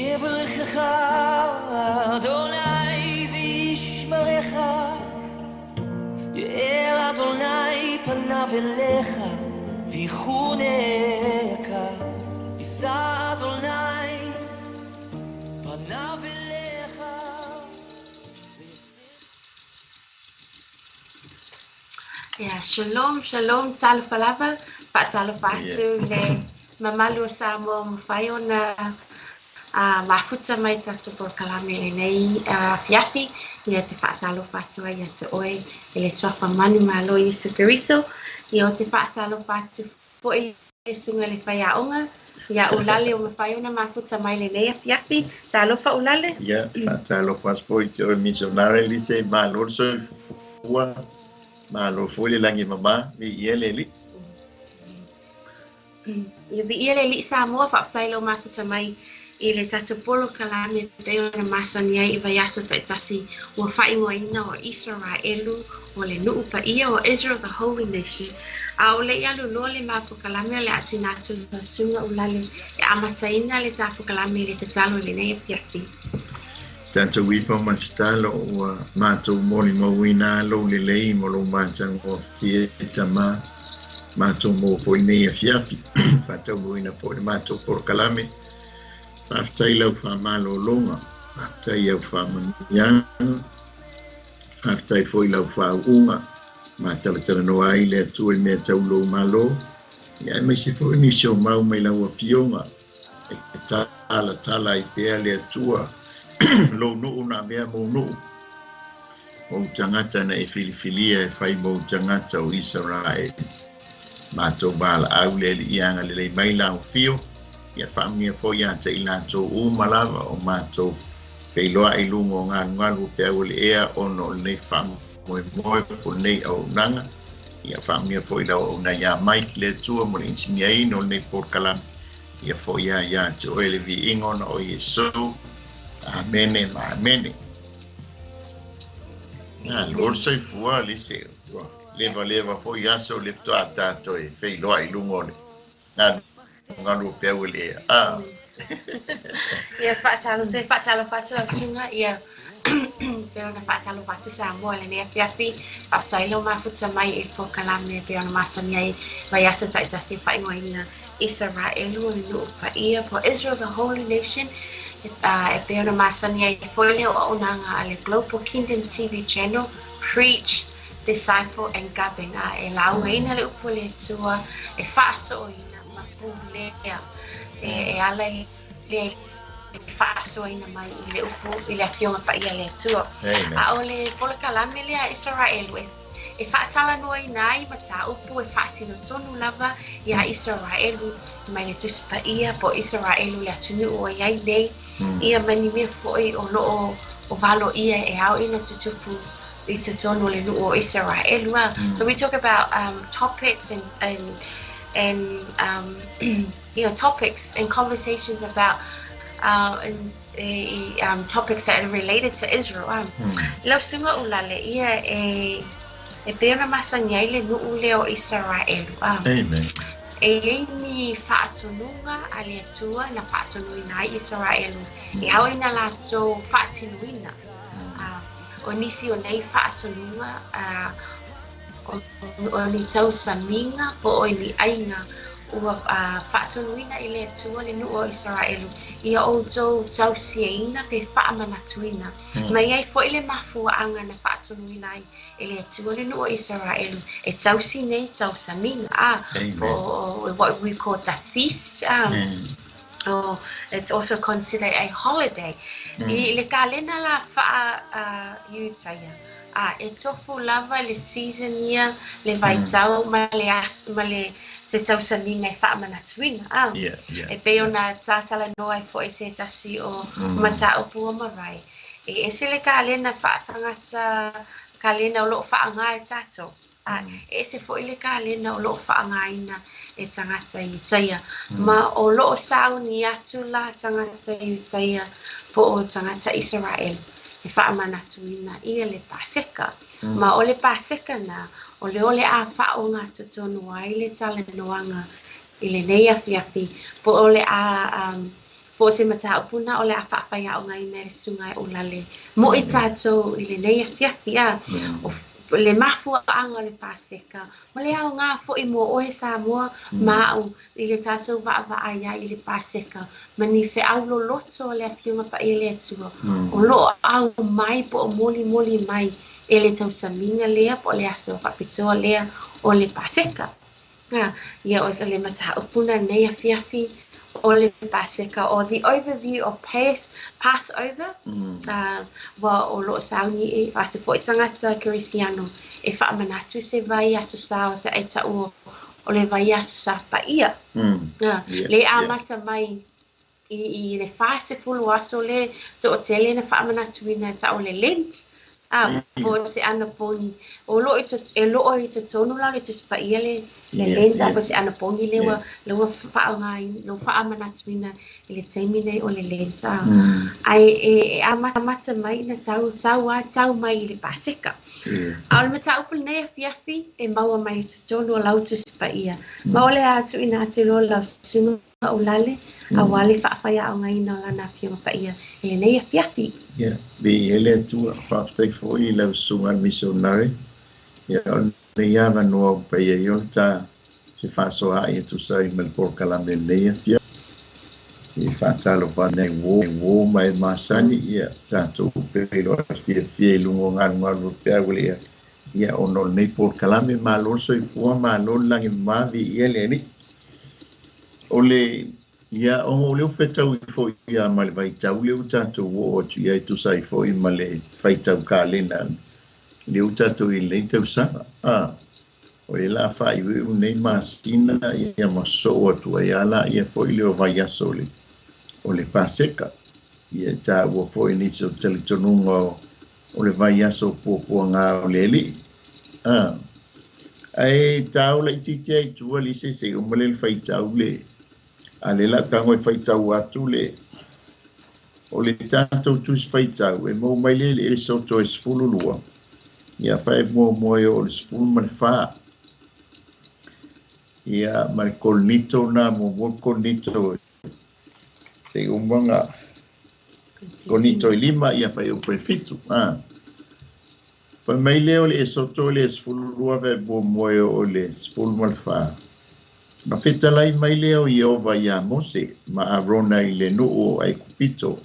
יברכך אדוני וישמרך, יאר אדוני פניו אליך ויחונך, יישא אדוני פניו אליך. Shalom, shalom, talo falava, pa talo fatu le mamalu sa mo mfayo na mafuta mai tatu por kalame le nei fiafi ia te pa talo fatu ia te oi ele sofa manu malo Yesu Kristo ia te pa talo fatu po ele sunga le faya onga ia ulale o mfayo na mafuta mai le nei fiafi talo fa ulale ia talo fas foi que o missionário Lise malo so fua malo foi le langi mama ni ele li ia bi ele li sa mo fa tailo mafuta mai ile tatu polo kalame deo na masania i vayaso taitasi wa fai moina o Israelu o le nuu pa ia o Israel the holy nation a o le ialu lole mapu kalame o le atinatu na sunga ulale e amataina le tapu kalame le tatalo le nei piafi tanto wifa mastalo o mato moli mawina lo le lei mo lo manchang o fieta mato mo foi nei fiafi fata moina foi mato por kalame after lau fa malo longa after eu fa manhã after foi lau fa uma mata Talanoaga le tu e me tau lo malo ya me se foi nisho mau mai lau fionga tala i pe le tua lo no una mea mo no o tangata na e filifilia e fai mo tangata o Israel mato bala au le ianga le mai lau fio ia famia foi ata i latou umalava o matou feiloa i lunga o galugalu pea ua leʻea ono o lenei faamoemoe po lenei auaunaga ia famia foi lau auna iā mai ki le atua mo le insiniaina o lenei polokalame ia foi iā te oe le viiga ona o iesu amene ma amene na lor soifua Lise leva foi aso o le fetoa tatou e feiloa i lunga o le ngalo pe wele ia fatalo fatu sunga ia pe ona fatalo fatu sa mo le nei fiafi afsailo mafuta mai e po kalame pe ona masania vai asa taitasi fa ingoina Israelu no pa ia po Israel the holy nation e pe ona masania e foi o onanga ale Global Kingdom TV channel preach disciple and govern e lauina le upole tua e faso lea e ala le faso ina mai le upu ile afionga pa ia le tua a ole pola kalame le Israel e fasala no nai mata upu e fasino tonu lava ia Israel mai le tuspa ia po Israel le atunu o ia nei ia mani me foi o lo o valo ia e au ina tutufu it's tonu le no Israel so we talk about topics and topics and conversations about topics that are related to Israel. Lau sunga ulale ia e pena masanya ile no uleo Israel. Amen. E ni fa'atununga ale tua na fa'atunuina Israel. E hawina la so fa'atinuina. O nisi o nei fa'atununga o ni tau saminga po o ni ainga ua fa'atunuina i le atua le nuu o Israel ia o tau siaina pe fa'amanatuina mai ai fo'i le mafua'aga na fa'atunuina ai i le atua le nuu o Israel e tau si nei tau saminga o what we call the feast it's also considered a holiday i le kalena la fa'a iutaia e tofu lava le season ia le vaitau ma le se tau saminga e fa'amanatuina e pe ona tatala noa e fo'i se tasi o mataupu o mawai e se le kalena fa'atangata kalena o lo'o fa'aga e tatou e se fo'i le kalena o lo'o fa'againa e tagata i taia ma o lo'o sauni atu la tagata i taia po o tagata Israel e fa'amanatuina ia le Paseka ma o le Paseka na o le ole a fa'aonga tutonu ai le Talanoaga i le nei afiafi po o le a fo se mata puna o le afa ia o ngai ne sunga Ulale mo I tātou I le nei fiafia o le mafu anga le Paseka mo le au ngā fo I mo o he Samoa mau I le tātou va ia I le Paseka mani fe au lo loto le afiunga pa I le atua o lo au mai po moli mai e le tausaminga lea po le aso whapitoa lea o le Paseka ia o le mata upuna nei fiafi o le Paseka or the overview of Passover wa o lo sauni e ate fo tangata Krisiano e wha manatu se vai aso sao se eita o le vai aso sa pa ia le amata mai I le fase fulu aso le to tele na wha manatu ina ta o le Lent po se ana poni o lo I te tonu la le te spa ia le Lent po se ana poni le wa wha ngai lo wha manatuina I le taimi nei o le Lent ai amata mai na tau mai I le Paseka a le mata upul nei fiafi e maua mai te tonu o lau te spa ia ma ole atu ina atu lo lau sunga Ulale a wale whaafaya o ngai na lana pia pa ia ele nei fiafi be ele tu whaaftai fo I lau sunga missionary Maiava no pa ia yolta se faso a ia tu sai mal por kalame nei fia I fatalo fa nei wo mai masani ia tato felo fia lungo ngal pe wale ia ono nei por kalame malo so I fua malo langi mavi ele ni ole ia o le fetau fo ia mal vai tau le tato wo ia tu sai fo I male vai tau kalena le tato I le tau sa o la fa I nei masina ia maso tu ia la ia fo le vai asole o le Paseka ia ta wo fo ni so teletonungo o le vai aso po nga o le li ai tau le tite tu Lise se o mole fai tau le ale la tango fai tau atu le o le tanto tu fai tau e mo mai le so to es fululua ia fai mo o le ful mal fa ia mal colnito na mo colnito se umbanga colnito lima ia fai o prefito pa mai le o le so to le fululua fai mo o le ful mal fa ma fetalai mai leo Iova ia Mose ma arona I le nuu ai kupito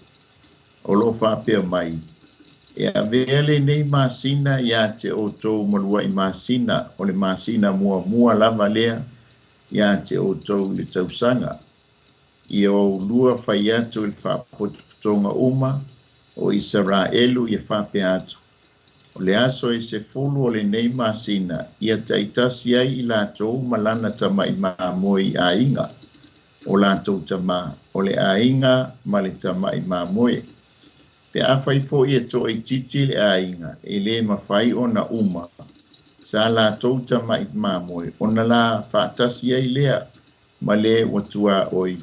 o lo whapea mai. E a vele nei masina ia te o tau malua I masina o le masina mua lava lea ia te o tau le tausanga. I o lua whai atu il whapotonga uma o Israelu ia whapea atu. O le aso e se fulu o le nei masina, ia taitasi ai I lātou malana tama I māmoe a inga. O lātou tama, o le a inga ma le tama I māmoe. Pe a whai fo ia to I titi le a inga, e le mawhai o na uma. Sa lātou tama I māmoe, o na la whaatasi ai lea, ma le watua oi,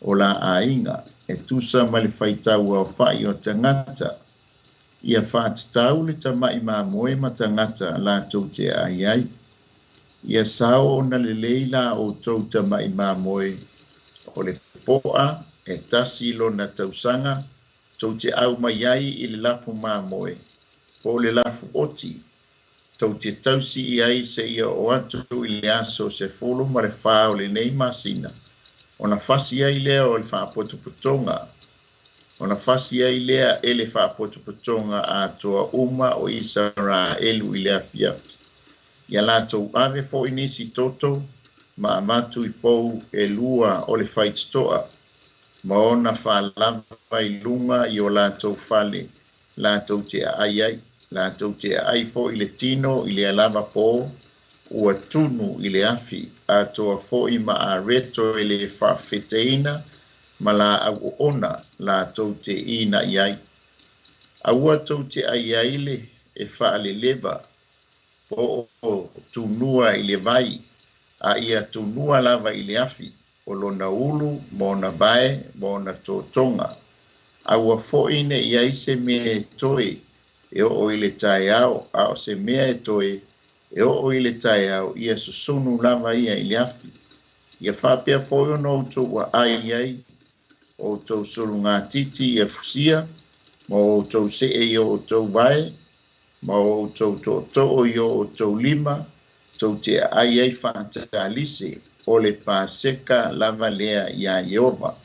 o la a inga, e tusa ma le whaitau au whai o tangata. Ia whaatau le tamai māmoe ma tangata la tau te ai. Ia sao o na le leila o tau tamai māmoe o le poa e tasi lo na tausanga tau te au mai ai I le lafu māmoe. Po le lafu oti tau te tausi I ai se ia o atu I le aso se fulu ma le whao le nei masina. O na fasi ai lea o le whaapotuputonga. O na fasi ai lea e le whaapotuputonga a toa uma o Israelu I le afiafi. Ia lātou ave fo inisi toto ma amatu I pou e lua o le whaitstoa. Ma ona whaalava I lunga I o lātou whale, lātou te ai. Lātou te ai fo I le tino I le alava po, ua tunu I le afi, a toa fo I ma a reto I le whawheteina, ma la au ona la tau te ina iai. Aua tau te ai le e whaale leva po o tunua I le vai, a ia tunua lava I le afi, o lona ulu, mo na bae, mo na tōtonga. Aua foine iai se mea e toe, e o I le tae au, a o se mea e toe, e o I le tae au, ia susunu lava ia I le afi. Ia whapea foio no tua ai, o tau suru ngā titi e fusia, ma o tau se e o tau vai, ma o tau to i o tau lima, tau te ai whaata Lise o le Paseka lava lea ia Jehova.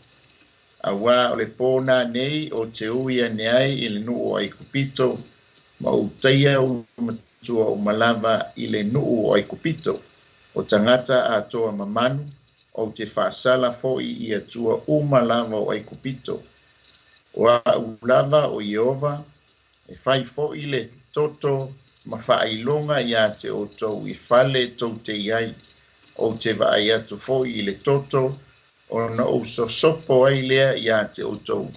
Awa o le pōna nei o te uia neai i le nuu ai kupito, ma o taia o matua o malava i le nuu ai kupito, o tangata a toa mamanu, o te whaasala foi i atua malava o ai kupito. Wa ulava o Jehova, e whai foi le toto ma whailonga ia te o tau I fale tau te iai, o te vai atu foi I le toto, o na o sosopo ai lea ia te o tau.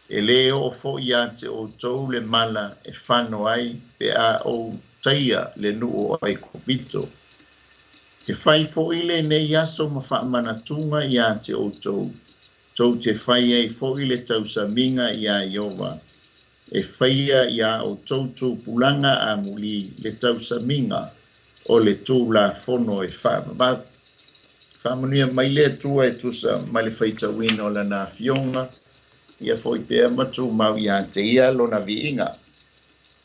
E leo o fo ia te o tau le mala e whano ai pe a o taia le nuu o ai kupito. E whai fo ile nei aso ma wha manatunga ia te o tau. Tau te whai ai fo ile tau saminga ia Jehova. E whaia ia o tau tau pulanga a muli le tau saminga o le tū la fono e wha. Whamunia mai lea tua e tusa mai le whaita wino la na fionga. Ia foi pea matu mau ia te ia lo na viinga.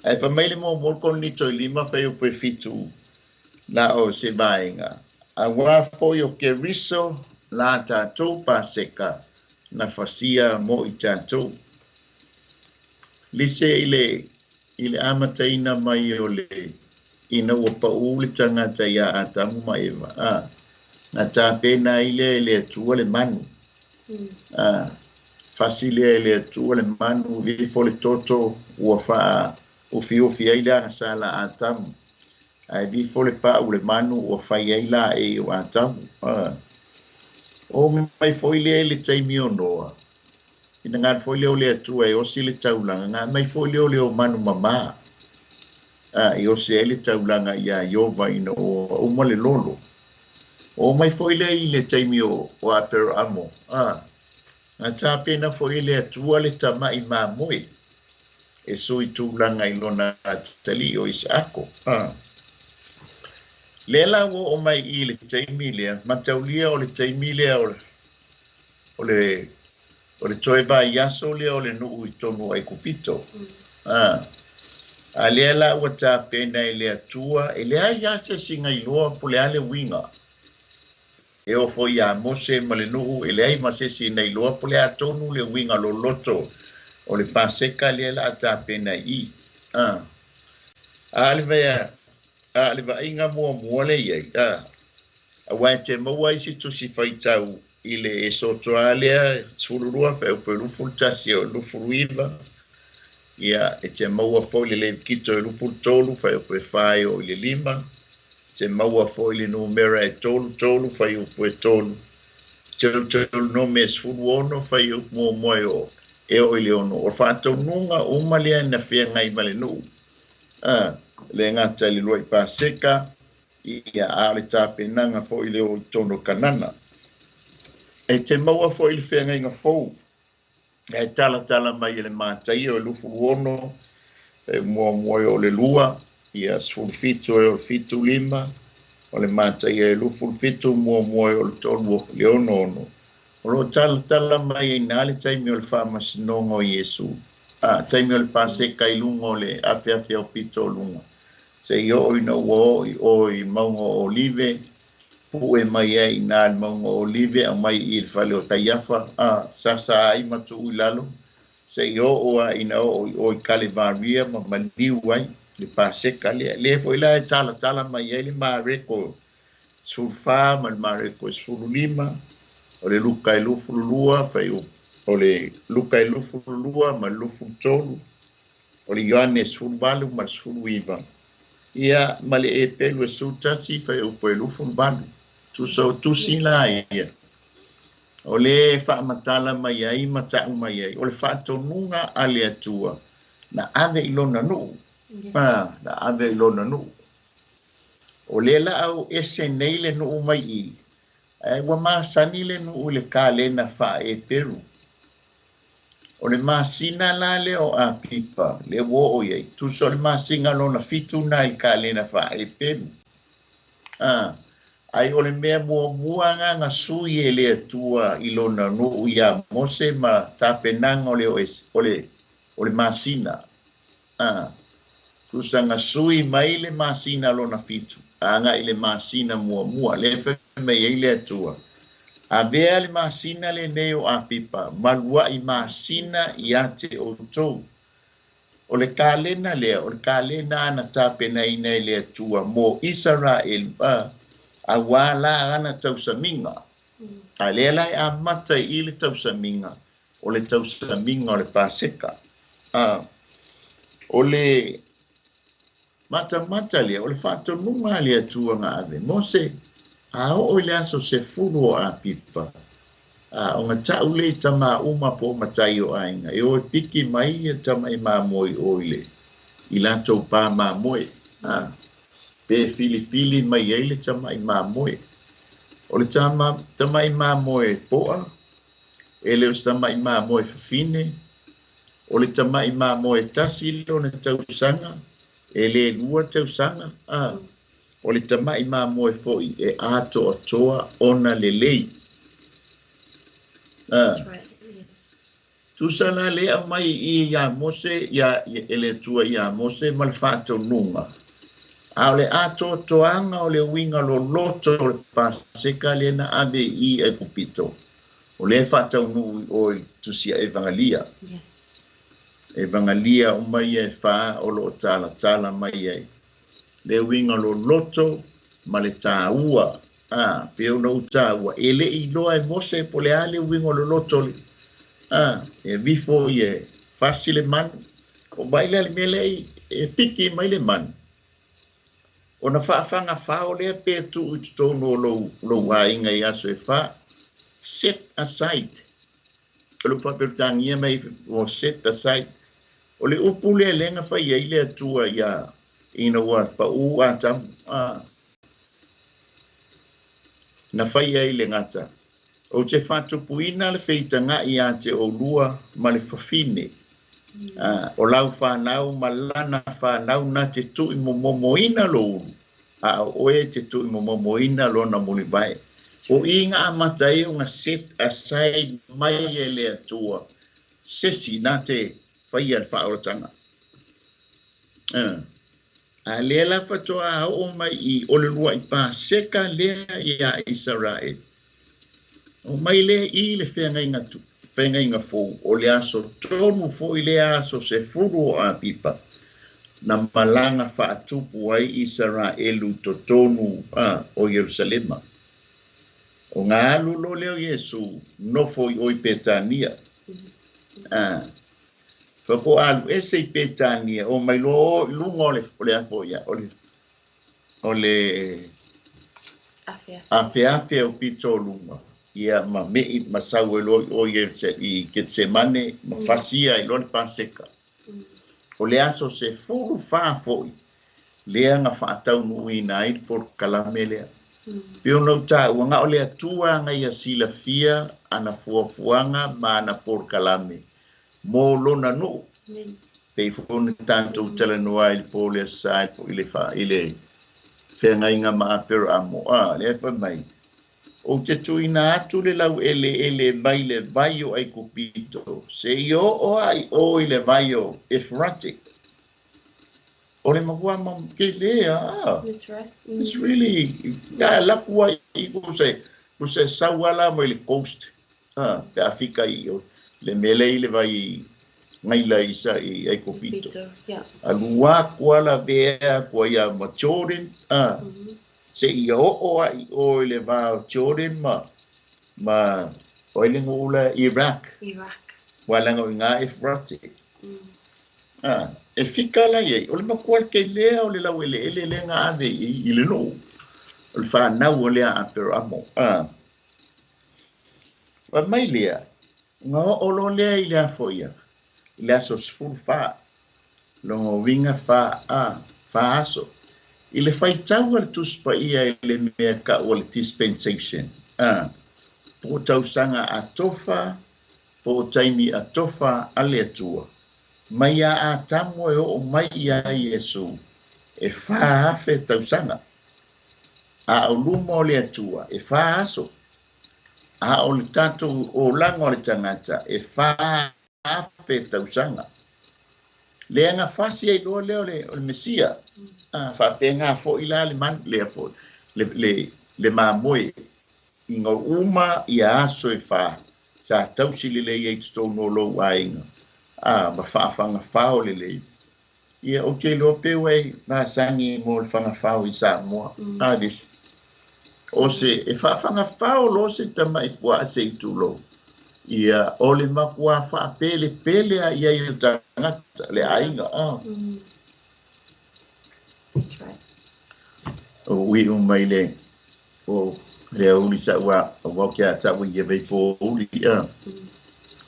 Ai whamaile mo morkon ni toi lima whai o pue fitu la o se vainga. A wā foi o ke riso la tātou Paseka na whasia mo I tātou. Lise ile amataina mai o le ina ua pau le tangata ia a tamu Maiava. Na tāpena ile atua le manu. Fasile le atua le manu vifo le toto ua wha ufi ai la sala a tamu. Ai vifo le pa u le manu ua whai ai la e o a tamu. O mai foi le taimi o noa. Ina ngā foi leo le atua e osi le taulanga. Ngā mai foi leo le o manu mama. I osi e le taulanga ia Jehova ina o uma le lolo. O mai foi le I le taimi o apero amo. Nga tāpena foi le atua le tama I māmoe. E sui tūlanga I lona tali o Isaako. Le la o mai I le taimi lea. Mataulia o le taimi lea o le toe vai yaso lea o le nuu I tonu ai kupito. A lea la ua tāpena I le atua. E lea yase singa I loa po le ale winga. E o fo ia mose ma le nuu e le ai masesi nei loa po le atonu le winga lo loto o le Paseka le la tāpena I. A le va inga mua le iei. A wai te maua isi tusi whaitau I le e soto alea sururua whai upe luful tasi o luful iwa. Ia e te maua fo le kito e luful tolu whai upe whai o le lima. Te maua foi le numera e tolu fai upu e tolu. Tolu no mes fulu ono fai upu mo moe o e o ile ono. O whātou nunga umalea na whia ngai male nuu. Le ngata le lua I Paseka ia a le tāpenanga foi le o tono kanana. E te maua foi le whia ngai ngā fou. E tala mai le mātai o lufulu ono. E mua moe o le lua. Ia sulfitu e o fitu lima, o le mata ia e lufulfitu mua o le tonu le ono. O lo tala mai I nā le taimi o le whamasinonga o Iesu. Taimi o le Paseka I lunga o le awhi o pito o lunga. Se I o ina ua o I maunga o olive, pu e mai ai nā le maunga o olive, a mai I le whale o taiafa, sasa ai matu Ulale. Se I o ina o I kalevaria ma maliu ai. Le Paseka le foi la tala mai ele mareko sulfa mal mareko sululima o le luka e lufulua fai o le luka e lufulua ma lufutolu o le Ioannes fulbalu ma suluiva ia ma le e pelu e sutasi fai o pe lufulbalu tu so tu sila ia o le fa matala mai ai mata mai ai o le fa tonunga ale atua na ave ilona no. Na ave lona nu. O le la au ese nei le nu mai I. E wa masani le nu le ka le na fa e peru. O le masina la le o a pipa le wo o ye. Tu so le masinga lona fitu na I ka le na fa e peru. Ai ole mea mua nga sui e le tua ilona no ia mose ma tapenanga ole masina. Kusanga sui mai le masina lona fitu. Anga ile masina mua le fe me ile tua. Avea le masina le neo a pipa. Malua I masina iate o tou. O le kalena lea, o le kalena ana tapena ina le tua mo Israel a wala ana tausaminga. A lela a mata I le tausaminga. O le tausaminga o le Paseka. O le mata lea, o le whatonunga lea tua ngā ave. Mose, a o le aso se furu a pipa. O ngā tau le tama uma po matai o ainga. E o tiki mai e tama I mamoi oile. I lato pa mamoi. Pe fili mai eile tama I mamoi. O le tama I mamoi poa. E leo tama I mamoi fafine. O le tama I mamoi tasilo na tausanga. E le lua tausanga. O le tama I mamoi foi e ato atoa ona le lei. That's right, yes. Tusala lea mai I ya Mose ya ele tua ya Mose malfato nunga. A le ato toanga o le winga lo loto o le Paseka le na ave I e kupito. O le fata unu o tusia evangelia. Yes. Evangelia o mai e fa o lo tala mai e. Le winga lo loto ma le taua. Peo no utawa. Ele I loa e Mose po le ale wingo lo lotoli. E vifo I facile man. O baile ale mele e piki mai le man. O na whaafanga whao lea pe tu utono lo wainga I aso e wha. Set aside. O lo whaperutangia mai o set aside. O le upu lea lenga whai e ile atua ia ina wa pa u atam. Na whai ai le ngata. O te whatupuina le whitanga I a te o lua ma le whawhine. O lau whanau ma lana whanau na te tui momoina lo uru. O e te tui momoina lo na muli vai. O inga amatai o ngā set aside mai e le atua. Sesi na te whai al whaoratanga. A lea la whatoa o mai I o le lua I Paseka lea I a Israel. O mai lea I le whenga inga fōu. O le aso tonu fōu I le aso se furu o a pipa. Na malanga whaatupu ai Israelu to tonu o Jerusalema. O ngā alulo leo Yesu nofo I oi Petania. Whako alu ese I Petania o mai lo lunga o le afoia o le Afele o pito lunga. Ia ma mei masau e lo o I Getsemane ma fasia I lo le Paseka. O le aso se furu wha foi. Lea nga whaatau nui nai por kalame lea. Pio nau ta uanga o le atua nga ia sila fia ana fuafuanga ma ana por kalame. Mo lona no. Pei fone tanto Talanoaga il pole aside po ile fa ile whenga inga maa pero amo. Le fa mai. O te tuina atu le lau ele baile vaio ai kupito. Se io o ai o ile vaio efratic. O le mahua mam ke lea. That's right. It's really, lakua I kuse sawala mo ile coast. Pe Afrika I le mele ile vai ngaila isa I ai kupito. Alua kuala vea kua ia ma Jordan. Se ia o ai o ile va Jordan ma o ile ngula Iraq. Wala ngā Efratic. E fika la ye, o le makual ke lea o le lau ele le ngā ave I le no. O le whanau o lea apero amo. Wa mai lea, ngā o lo lea I lea foia. I lea so sfuru wha. Longo winga wha aso. I le whaitau al tuspa ia I le mea ka o le dispensation. Po tausanga a tofa, po taimi a tofa ale atua. Mai a tamo e o mai a Yesu e whaafe tausanga. a o luma o le atua e wha aso a o le tatou o langa o le tangata e wha awhe tausanga le anga whasi ai loa leo le mesia wha penga fo ila le man le fo le mamoe i ngā uma i a aso e wha sa tausili le i tō no lo wainga ma whaafanga whao le le ia o ke lo pewe na sangi mo le whanga whao i sa moa des o se e whaafanga whao lo se tama i pua se i tūlo ia o le makua wha pele a ia i tangata le ainga That's right. o ui mai le o le uli sa wa kia tawa ia vei po uli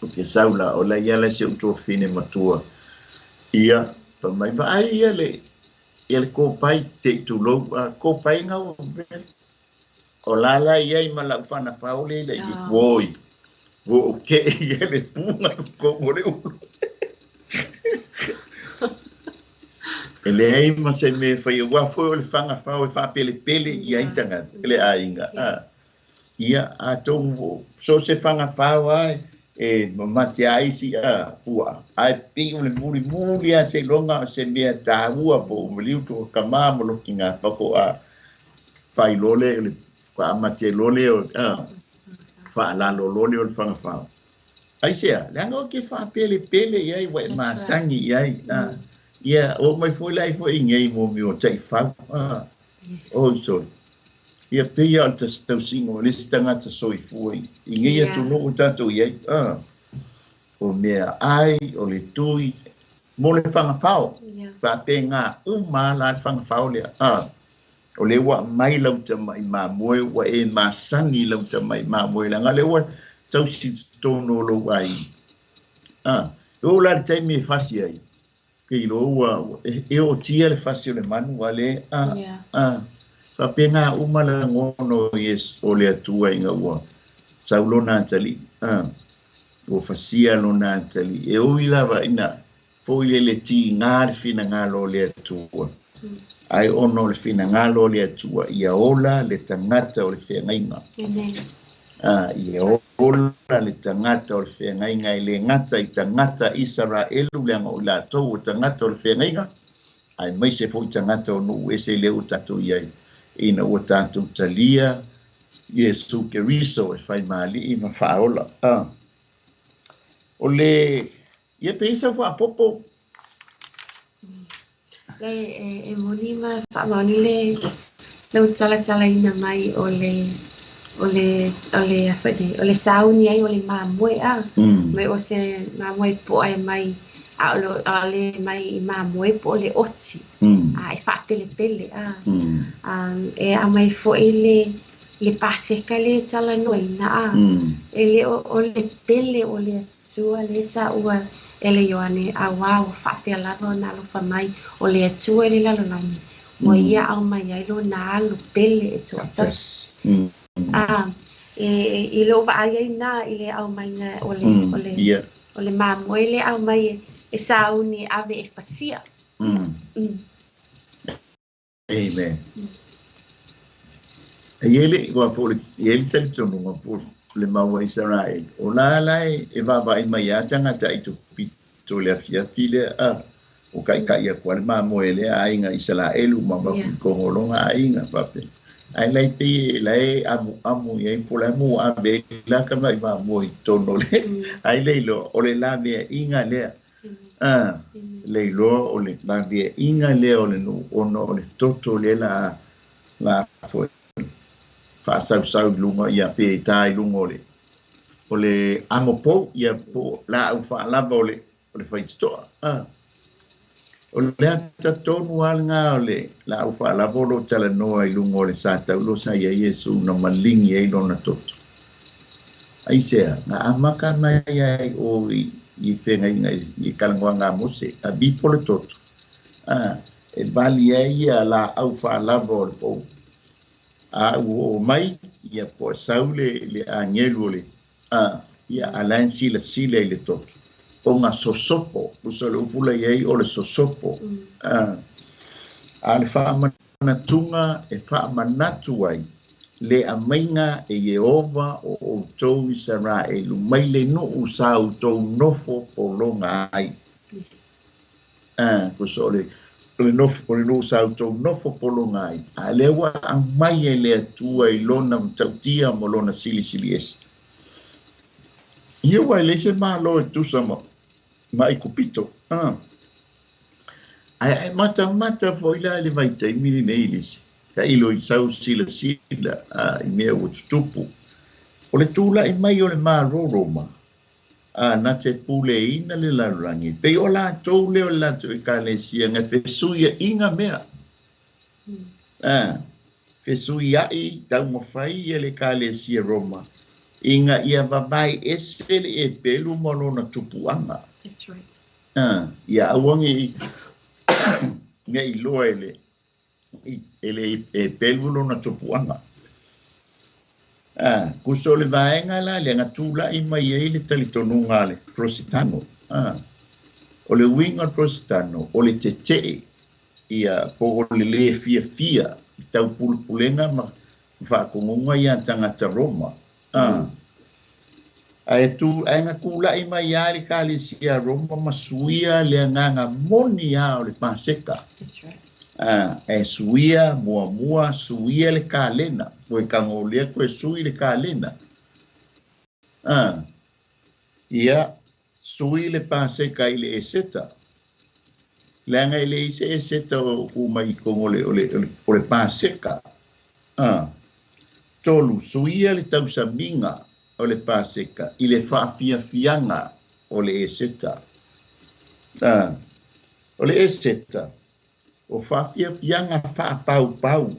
o ke saula o la ia le se uto fine matua ia pa mai va ai ia le ko pai se tūlo ko pai nga o la ia i mala ufana faule le i woi wo ke ia le punga ko more ulu ele ai ma se me fai wa fo le fanga fa fa pele ia itanga ele ainga ia a tongo so se fanga fa wa e mate ai si pua ai pingo le muri a se longa se me ta ua po mliu to kama mo lokinga pako fai lole le fa mate lole fa la lole o fanga fa ai se la ngo ke fa pele ia wa ma sangi ia ia o mai foi lai foi ngai mo mi o tai fa o so ia peia al tau singo le stanga ta soi foi ngai tu no tanto ia o mea ai o le tui mo le fanga fao fa penga uma la fanga fao le o le wa mai lau te mai ma moe wa e ma sangi lau te mai ma moe la ngale wa tau si tono lo wai o la te me fasi ai ke lo wa e o tia le fasi le manu wale fa penga uma la ngono yes o le atua inga wa saulo na tali o fasia lo na tali e o ila va ina fo le ti ngar fina ngalo le atua ai ono le fina ngalo le atua ia ola le tangata o le whengainga ia ola le tangata o le whengainga i le ngata i tangata Israelu le anga o la tau o tangata o le whengainga ai mai se fo i tangata o nu e se leo tatu iai ina ua tātou talia Iesu Keriso e whai maali i mawhaola. O le, ia peisa wha popo. E moni ma whaamaoni le tala ina mai o le Afele, o le sauni ai o le mamue mai o se mamue po ai mai a le mai i mamue po le oti e whaapele e a mai fo le Paseka le Talanoaga e le o le pele o le atua le taua e le Ioane a wao whaapealava o na alofa mai o le atua e le lalolani mo ia au mai ai lo na alu pele e tuatasi i lo vaai ai na i le au mai o le mamue le au mai e sauni ave e fasia. Amen. Ele wa fo ele tele tono ma po le maua Israel. O la lai e va vai mai atanga ta itu pito le afia file o kai ia kwa le mamoele a inga Israel ma ba ko ngolonga inga pape. Ai lai pe lai amu ye po la mu abe la ka mai ba mo tono le. Ai le lo o le la me inga le le lo o le la de inga le o le no ono o le toto le la fo fa sau lunga ia pe tai lunga o le amopo ia po la u fa la vole o le fai toa o le ata tonu alga o le la u fa la volo talanoa i lunga o le sa tau lo sa ia Yesu na malingi ai lona toto ai sea na amaka mai ai o i fenga i kalangwa nga mose a bipo le toto e bali ai la au fa la vole po o mai ia po saule le angelu le ia alain sila le toto o nga sosopo usalo pula ia o le sosopo ale fa na tunga e wha manatu ai le a mainga e Yehova o tau Israel mai le no usa o tau nofo polonga ai. Ko so le nofo le no usa o tau nofo polonga ai. A lewa a mai e le atua i lona mtautia mo lona sili esi. Ia wai le se malo e tusa ma i kupito. Ai mata foi la le vai tai mini nei Lise. Ka ilo I sau sila I mea o tutupu. O le tūla I mai o le māroroma. Na te pule ina le larangi. Pei o la tau leo la tau I ka le sia ngai fesuia inga mea. Fesuia I tau mawhai le ka le sia Roma. Inga ia wabai esele e pelu molona tupuanga. That's right. Ia awangi ngai loa ele e pelu lona tupuanga. Kuso le vaenga la le ngatula I mai e le talitonunga le prositano. O le winga prositano, o le tetee, ia po o le fia tau pulpulenga ma whakongunga ia tangata Roma. Ai nga kula I mai ali ka le sia Roma masuia le nganga moni o le Paseka. That's right. E suia mua suia le kalena. Koe kangolea koe sui le kalena. Ia sui le Paseka I le eseta. Langa I le ise eseta o mai kongole o le Paseka. Tolu suia le tausaminga o le Paseka I le whaafiafianga o le eseta. O le eseta. O whaafiafianga whaapau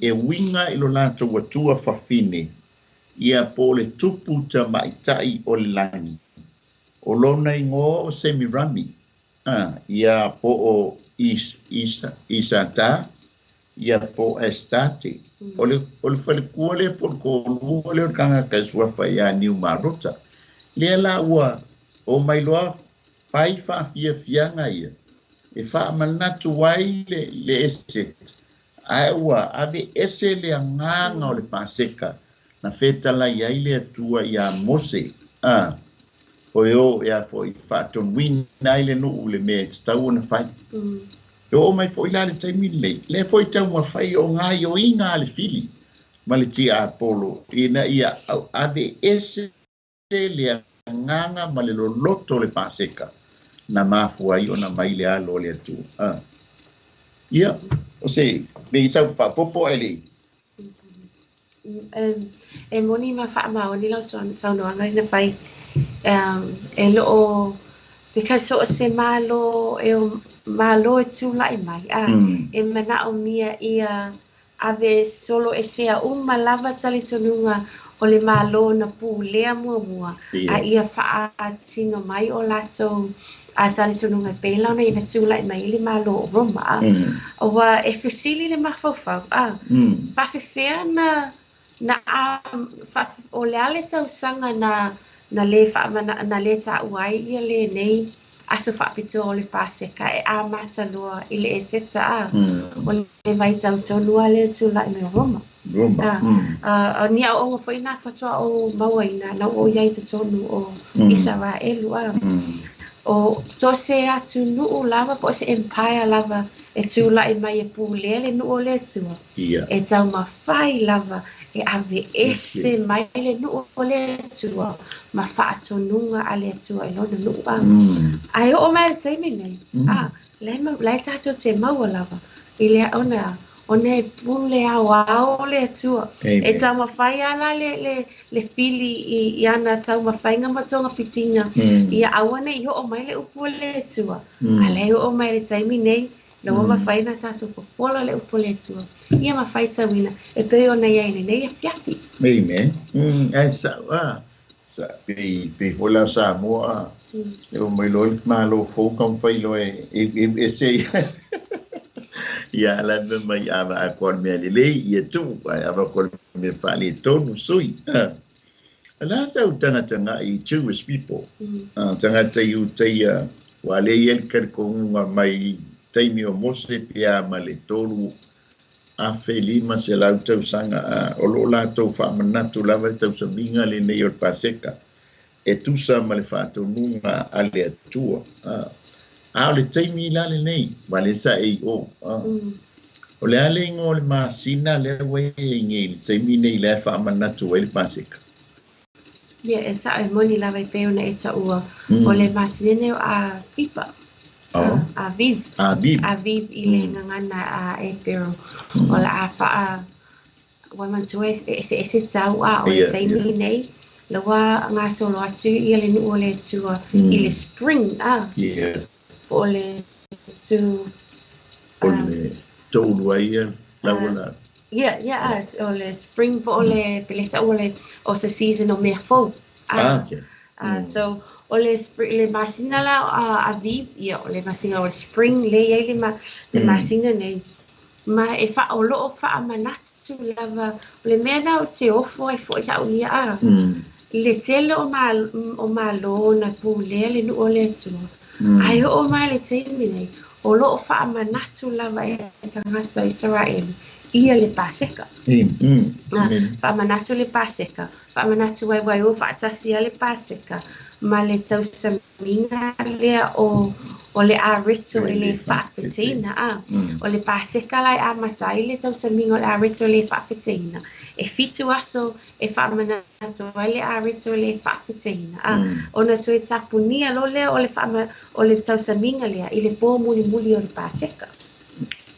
e winga I lo lato watua whawhine. Ia po le tupu ta maitai o le langi. O lona I ngō o semirami. Ia po o isata. Ia po estate. O le whalekua le por ko le kanga kaisua whaia niu marota. Lea la ua o mai loa whai whaafiafianga ia. E wha manatu wai le eset. Ai ua ave ese le nganga o le Paseka. Na fetala iai le atua ia mose. O eo ea foi whaton wina i le nuu le mea tau na whai. O mai foi la le taimini lei. Le foi tau ma whai o ngai o inga le fili. Ma le tia Apollo. Ina ia ave ese le nganga ma le loloto le Paseka. Na mafu ai o na mai le alo le atu. Ia, o se, me isau whapopo e lei. E moni ma wha mao ni lau Talanoaga ina whai e loo because so se malo e tūlai mai e mana o mia ia ave solo e sea lava talitonunga o le malo na pu lea mua a ia wha tino mai o lato a talitonunga pēlau na ina tūlai mai le malo o Roma o wa e fesili le mawhawhau whawhewhea o le ale tau sanga na le ta uai ia le nei aso whapito o le Paseka e a mata loa I le e seta o le vai tau tonua le tūlai mai o Roma. Ni a o foi na whatoa o Mawaina na o iai te tonu o Israelu o so se atu nuu lava po se empire lava e tūlai mai e pūlea le nuu o le tua e tau mawhai lava e ave ese mai le nuu o le tua ma whaatonunga a le tua I lona nuu ai o mai te mine lai tato te maua lava I le ona one pule au le tua e tau mawhai ala le fili I ana tau mawhai nga matonga pitina ia awane I o mai le upu le tua a le o mai le taimi nei le o mawhai na tato popola le upu le tua ia mawhai tawina e pe o nei ai nei a fiapi Mei me ai sa pe fola sa moa e o mai lo malo fo kam fai lo e se ia la me Maiava a kon me le ia tu ava kon me fali tonu sui ala sa tanga I Jewish people tanga te utia wale yen ker ko mai taimi o mose pia ma le tolu Afele ma se lau tau sanga o lo la tau wha manatu lava tau sa minga le nei o Paseka. E tusa ma le whātou nunga a le atua. A o le taimi la le nei, ma le sa e o. O le ale ingo le maasina le wei e nge le taimi nei le wha manatu e le Paseka. Yeah, e sa e moni lava I peo na e ta ua. O le masinene a pipa. A viv. A viv I le ngangana a e peo. O la a wha wamantua e se tau a o le taimi nei. La wa ngā solo atu I le nu o le tua I le spring a. O le tu. O le tolu aia la wala. Yeah, o le spring po o le peleta o le o se season o mea fau. Okay. So o le masina la a viv, o le masina o le spring le le masina nei. Ma e fa o lo fa manatu lava o le mea na o te ofo ai fo ia o ia a. Le tele o malo na pu le nu o le tu. Ai o mai le taimi nei. O lo fa manatu lava e tangata Israel. Ia le Paseka. Fa manatu le Paseka. Fa manatu wai o fa tasi le Paseka. Ma le tau saminga lea o le arito e le whawhetina. O le Paseka lai a matai le tau saminga o le arito e le whawhetina. E fitu aso e whamanatu le arito e le whawhetina. O na tue tapunia lo lea o le tau saminga lea I le po muli o le Paseka.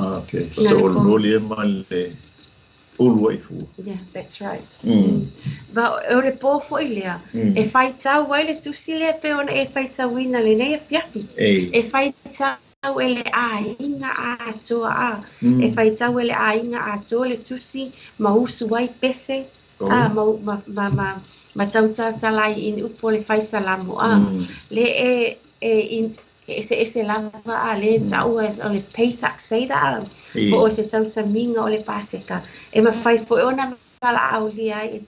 Okay, so loli male ulu fu. Yeah, that's right. Va o le po fo ilea. E fai tau wai le tusi le pe ona e fai tau ina le nei piapi. E fai tau ele a inga a toa a. E fai tau ele a inga a toa le tusi ma usu wai pese. Ma tau talai in upo le fai salamu a. Le ese lava a le tau o le Pesach seida a o se tau saminga o le Paseka e ma fai fo ona pala au lia e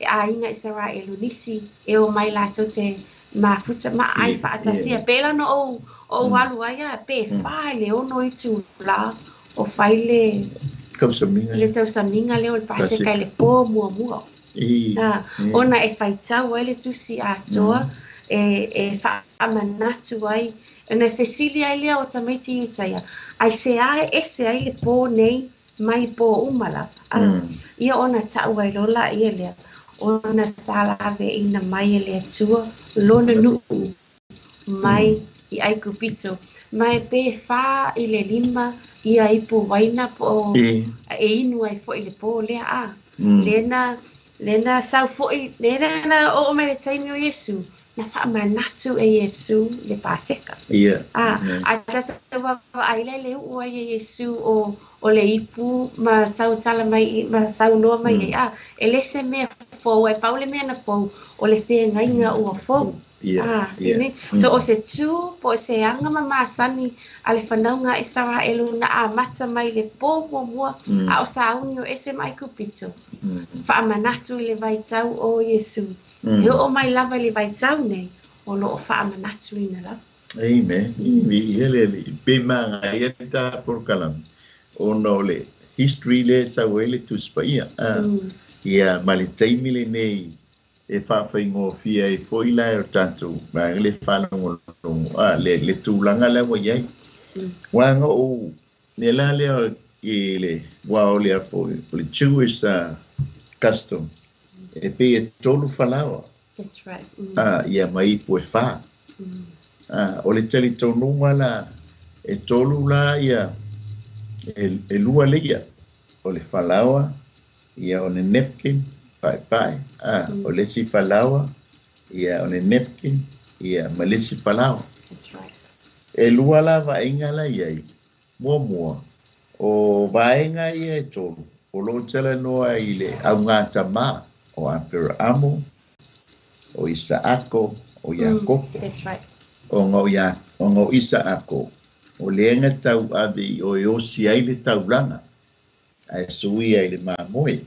a inga Israel Lise e o mai lato te ma futa ma ai fa atasia pela no o walu ai pe fai le ono I tu la o fai le tau saminga le o le Paseka le po mua ona e fai tau le tusi a toa e fa manatu ai na fesili ai lea o tamaiti itaia ai se ai le po nei mai po umala ia ona tau ai lola ia lea ona salave ina mai le tua lona nu mai I ai kupito mai pe fa I le lima ia ipu waina po e inu ai fo I le po lea a lena sau fo lena o me le taimi o Yesu na fa manatu e Yesu le Paseka. A tata wa ai le o Yesu o le ipu ma tau tala mai ma sau no mai ele se me fo e paule me na fo o le fe ngainga o fo. So o se tu po se anga mama sani ale whanaunga Israel na a mata mai le po mua a o sauni o ese mai kupito. Wha manatu le vai tau o Yesu. He o mai lava le vai tau nei o lo o wha manatu ina la. Amen. Vi hele pe manga yeta por kalam. O no le history le sa wele tu spaia. Ia mali taimi le nei e whawhaingo fia e foila o tantu ma le whanongo le tūlanga le wa iai wanga o le la le le wa o le a foi le Jewish custom e pe e tolu whalawa That's right. Ia mai po e wha o le tali tonunga la e tolu la ia e lua leia o le whalawa ia o le napkin pai o le si falawa ia o le napkin ia ma le si falawa. That's right. E lua la vainga la iai mua o vainga ia e tolu o lo tala noa I le au ngata ma o Abrahamo o Isaako o Yakopo. That's right. O ngau Isaako o le anga tau ave o osi ai le taulanga ai sui ai le mamoe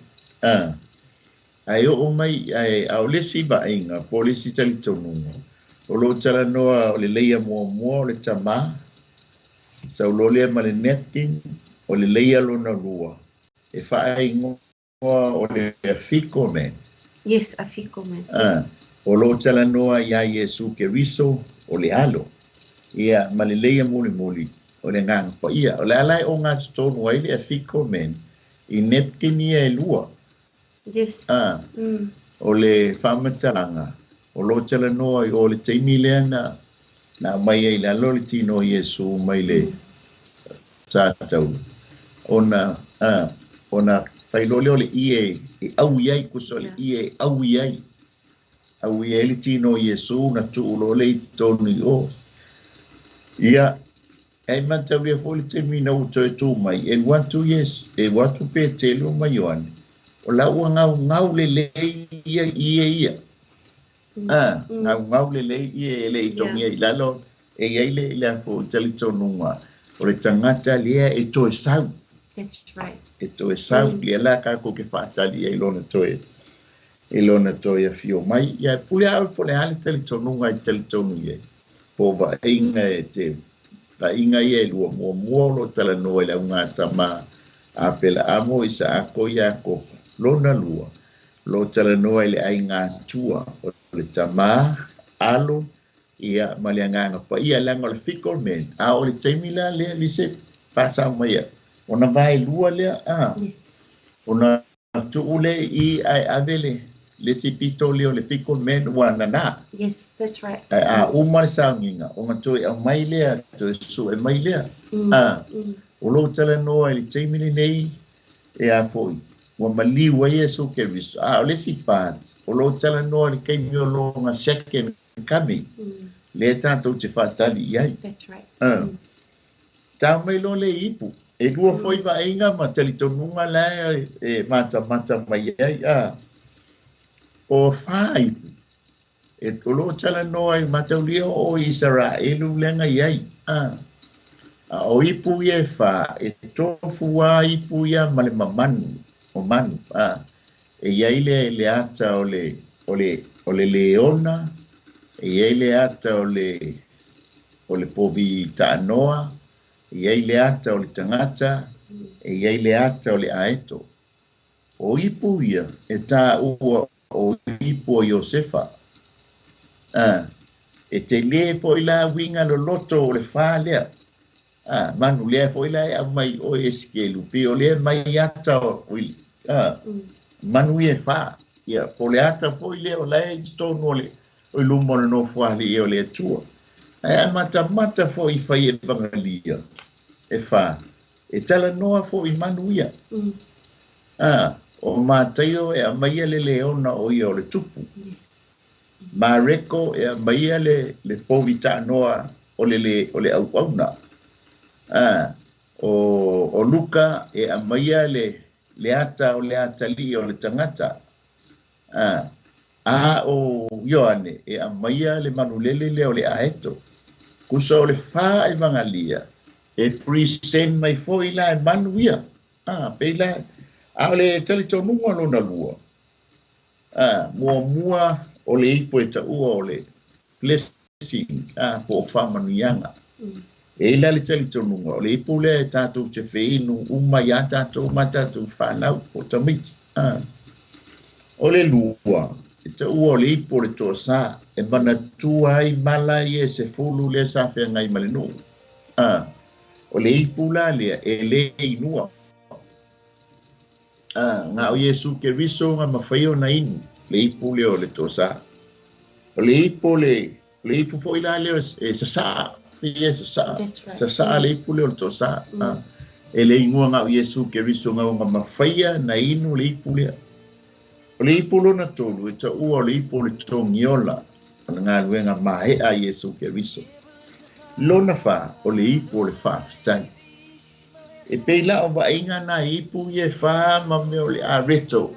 ai o mai ai au lesi ba inga polisi tali tonu o lo tala noa o le leia mo o le tama sa o lo le ma le netting o le leia lo na lua e whae ngoa o le fiko men. Yes, afiko men. O lo talanoa ia Yesu ke riso o le alo. Ia maleleia muli o le ngang pa ia. O le alai o ngā tonu ai le fiko men I nepkini e lua. Yes. O le whamatalanga. O lo talanoa I o le teimi lea na mai ai le alo le tino Yesu mai le tātau. Ona whailole o le ie e au iai kuso le ie e au iai. Au iai le tino Yesu na tuulo le tonu I o. Ia, ai matau lia fo le temi na uto e tū mai. E watu yes, e watu pe te leo mai oane. O la ua ngau le le ia. Ngau le le ia le I tongi ai lalo. E iai le afo tali tonu ngā. O le tangata lea e toe sau. That's right. E toe sau lea la ka ko ke whaatali e lona toe. E lona toe a fio mai. Ia pule au pole hale tali tonu ngā I tali tonu ie. Po wa inga e te. Ta inga ie lua mua lo talanoa le unga tama. Afele amo isa ako ia ko. Lona lua. Lo talanoa le ai ngā tua. O le tama. Alo. Ia malianganga pa ia langa le fikol men a o le taimila le Lise pasa mai ona vai lua le Yes. ona tuule I ai Afele le sipito le o le fikol men wana na Yes, that's right. a umar sanginga o toi a mai le to su e mai le o lo tala no le taimile nei e a foi wa mali wa Yesu ke vis a le sipat o lo tala no le kaimio lo nga second coming le tanto te fatali iai. That's right. Tau mai lo le ipu. E lua foi va inga ma tali tonunga la e mata mai iai. O fa ipu. E tolo tala noa I mataulia o Israelu lenga iai. O ipu ie fa. E tofu wa ipu ia male mamanu. O manu. E iai le ata o le leona. E iai le ata o le povi taanoa, e iai le ata o le tangata, e iai le ata o le aeto. O ipu ia, e tā ua o ipu o Iosefa. E te le fo ila winga lo loto o le wha lea. Manu lea fo ila e mai o eskelu, pe o lea mai ata o wili. Manu e wha. Ia, po le ata fo ilea o lae I stonu o le o lumona no fuali o le tua. Ai mata fo I fai e vangalia. E fa. E tala noa fo I manuia. O mataio e a maia le leona o ia o le tupu. Yes. Mareko e a maia le povita noa o le auauna. O Luka e a maia le ata o le atali o le tangata. O Ioane e a maia le manulele le o le aeto. Kusa o le wha e vangalia. E present mai fo ila e manuia. Peila. O le talitonunga lona lua. Mua o le ipo e taua o le blessing. Po o wha manuianga. E ila le talitonunga. O le ipo le e tātou te whiinu. Uma ia tātou ma tātou whanau po tamiti. O le lua. E te ua o le ipo le toa sā, e mana tua ai mala I e se fulu le sa whea ngai malinu. O le ipo la lea, e le inua. Ngā o Yesu ke riso ngā mawhaio na inu, le ipo le o le toa sā. O le ipo fo ila lea e sa sā, e sa sā le ipo le o le toa sā. E le inua ngā o Yesu ke riso ngā mawhaia na inu le ipo lea. O le ipo lona tolu, e ta ua o le ipo le tongiola, o ngā luenga mahe a Yesu ke riso. Lona wha, o le ipo le wha fitai. E peila o wa inga na ipo ye wha ma me o le a reto.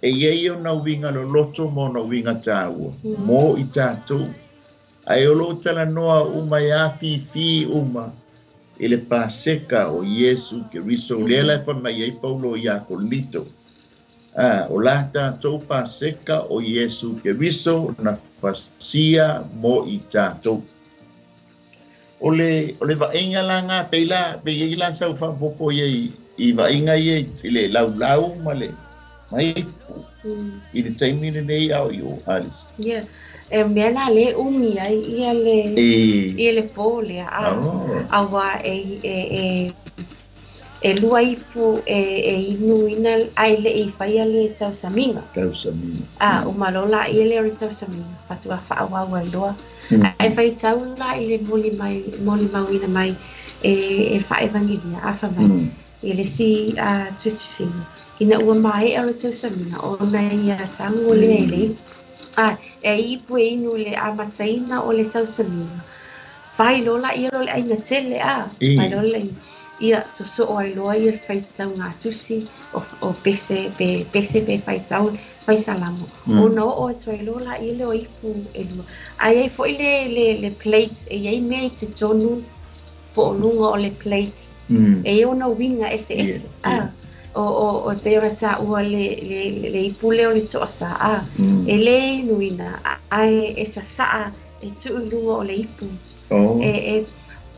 E iei o na winga lo loto mo na winga tāua. Mo I tātou. Ai o lo tala noa uma e a fi uma. E le Paseka o Yesu ke riso. Lela e wha mai e paulo I a kolito. O la tātou Paseka o Yesu ke riso na fasia mo I tātou. O le vaenga la ngā peila, pe iei lan sau whapopo iei I vainga i le lau male. Mai I le taimi le nei au I o Alice. Yeah. Mea la le umi ai ia le pō lea. Awa e lua ipu inu ina ai le I whaia le tausaminga. Tausaminga. O malola I le ori tausaminga. Patu a whaawau ai loa. E whai tau la I le moli mauina mai e whaevangiria a whamai. I le si tuitusina. Ina ua mai ori tausaminga o na ia tango le ele. E ipu e inu le amataina o le tausaminga. Whai lola I lo le aina tele Whai lola ia so o ai loa I whai tau ngā tusi o pese pe whai tau whai salamo. O no o toi lola I le o ipu e lua. Ai ei fo I le plates e ei mea te tonu po o lunga o le plates. E o na winga SS. O pera ta ua le ipu leo le toasa e le inuina ai e sa saa e tu lunga o le ipu e